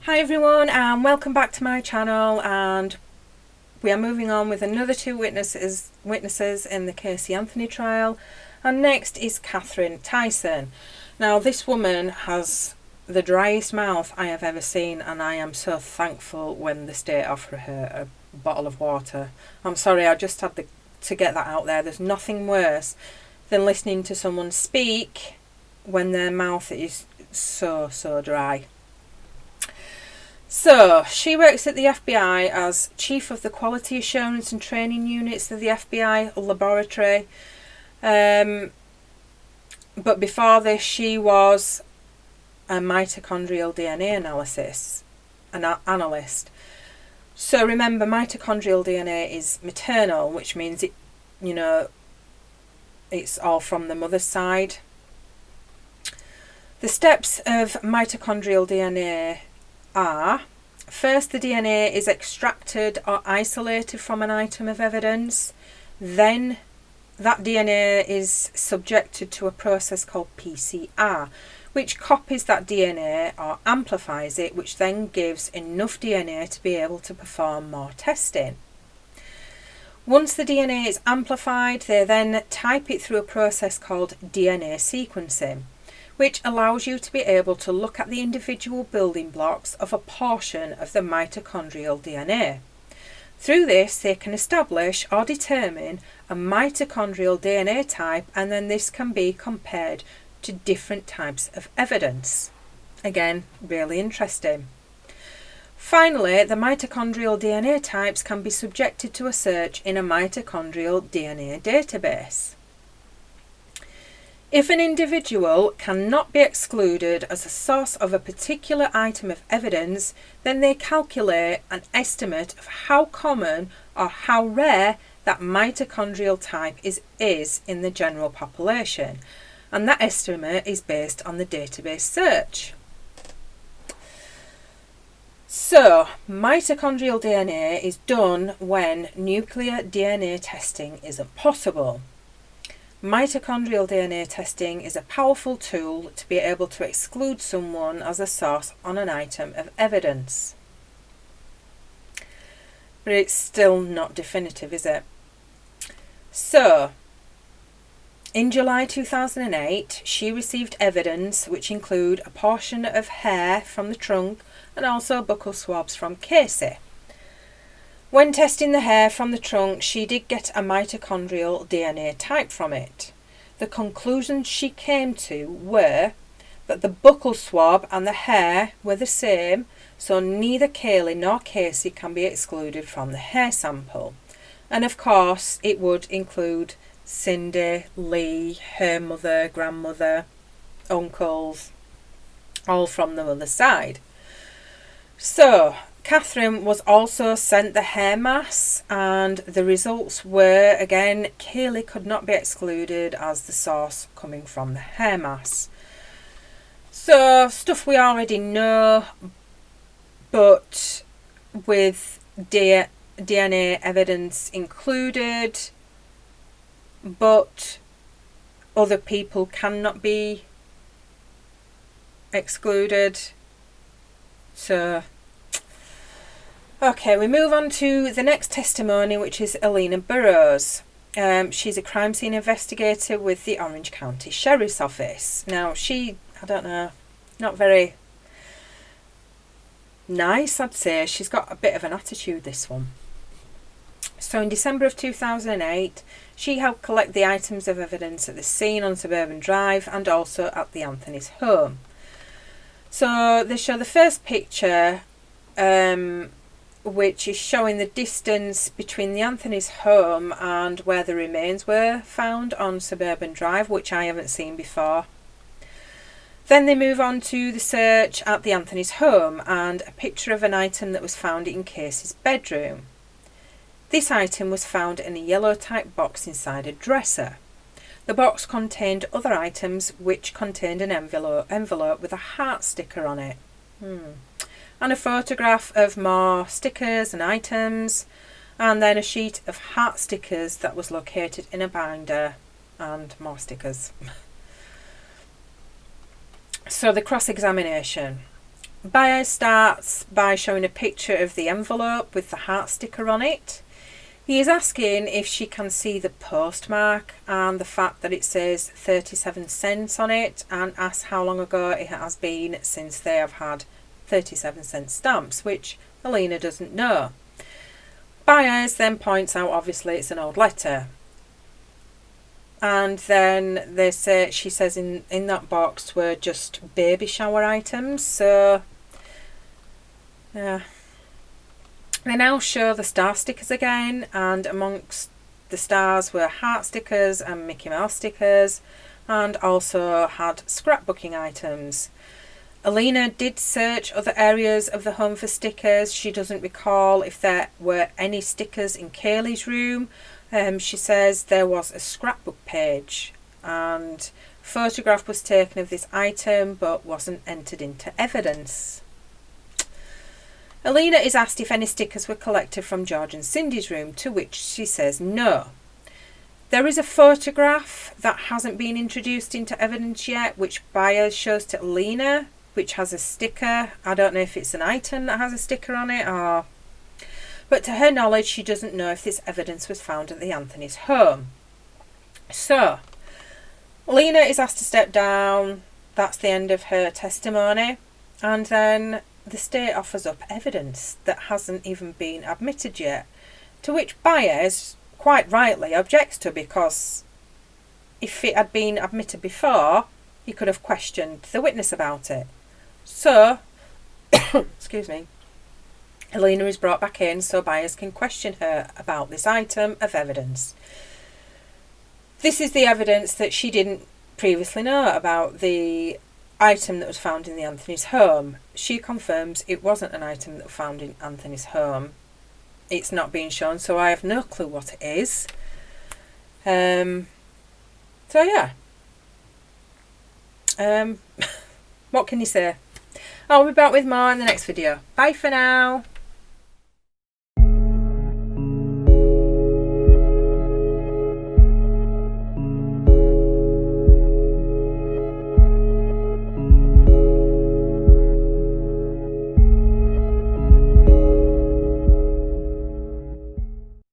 Hi everyone, and welcome back to my channel, and we are moving on with another two witnesses in the Casey Anthony trial, and next is Catherine Tyson. Now this woman has the driest mouth I have ever seen, and I am so thankful when the state offered her a bottle of water. I'm sorry, I just had to get that out there. There's nothing worse than listening to someone speak when their mouth is so dry. So, she works at the FBI as Chief of the Quality Assurance and Training Units of the FBI Laboratory. But before this, she was a mitochondrial DNA analyst. So remember, mitochondrial DNA is maternal, which means it's all from the mother's side. The steps of mitochondrial DNA are: first, the DNA is extracted or isolated from an item of evidence. Then that DNA is subjected to a process called PCR, which copies that DNA or amplifies it, which then gives enough DNA to be able to perform more testing. Once the DNA is amplified, they then type it through a process called DNA sequencing, which allows you to be able to look at the individual building blocks of a portion of the mitochondrial DNA. Through this, they can establish or determine a mitochondrial DNA type, and then this can be compared to different types of evidence. Again, really interesting. Finally, the mitochondrial DNA types can be subjected to a search in a mitochondrial DNA database. If an individual cannot be excluded as a source of a particular item of evidence, then they calculate an estimate of how common or how rare that mitochondrial type is in the general population, and that estimate is based on the database search. So, mitochondrial DNA is done when nuclear DNA testing isn't possible. Mitochondrial DNA testing is a powerful tool to be able to exclude someone as a source on an item of evidence. But it's still not definitive, is it? So, in July 2008, she received evidence which include a portion of hair from the trunk and also buccal swabs from Casey. When testing the hair from the trunk, she did get a mitochondrial DNA type from it. The conclusions she came to were that the buccal swab and the hair were the same, so neither Kaylee nor Casey can be excluded from the hair sample. And of course, it would include Cindy, Lee, her mother, grandmother, uncles, all from the mother's side. So, Catherine was also sent the hair mass, and the results were, again, Kaylee could not be excluded as the source coming from the hair mass. So, stuff we already know, but with DNA evidence included, but other people cannot be excluded. So, okay, we move on to the next testimony, which is Elena Burroughs. She's a crime scene investigator with the Orange County Sheriff's Office. Now, I don't know, not very nice, I'd say. She's got a bit of an attitude, this one. So in December of 2008, she helped collect the items of evidence at the scene on Suburban Drive and also at the Anthony's home. So they show the first picture, which is showing the distance between the Anthony's home and where the remains were found on Suburban Drive, which I haven't seen before. Then they move on to the search at the Anthony's home and a picture of an item that was found in Casey's bedroom. This item was found in a yellow type box inside a dresser. The box contained other items which contained an envelope with a heart sticker on it. And a photograph of more stickers and items, and then a sheet of heart stickers that was located in a binder, and more stickers. So the cross-examination. Baez starts by showing a picture of the envelope with the heart sticker on it. He is asking if she can see the postmark and the fact that it says 37 cents on it, and asks how long ago it has been since they have had 37-cent stamps, which Alina doesn't know. Baez then points out obviously it's an old letter. And then she says in that box were just baby shower items. So yeah. They now show the star stickers again, and amongst the stars were heart stickers and Mickey Mouse stickers, and also had scrapbooking items. Alina did search other areas of the home for stickers. She doesn't recall if there were any stickers in Kaylee's room. She says there was a scrapbook page and a photograph was taken of this item but wasn't entered into evidence. Alina is asked if any stickers were collected from George and Cindy's room, to which she says no. There is a photograph that hasn't been introduced into evidence yet, which Baez shows to Alina, which has a sticker. I don't know if it's an item that has a sticker on it, but to her knowledge she doesn't know if this evidence was found at the Anthony's home. So Alina is asked to step down. That's the end of her testimony, and then the state offers up evidence that hasn't even been admitted yet, to which Baez quite rightly objects to, because if it had been admitted before, he could have questioned the witness about it. So, excuse me, Alina is brought back in so Baez can question her about this item of evidence. This is the evidence that she didn't previously know about the item that was found in the Anthony's home. She confirms it wasn't an item that was found in Anthony's home. It's not being shown, so I have no clue what it is. So yeah. What can you say? I'll be back with more in the next video. Bye for now.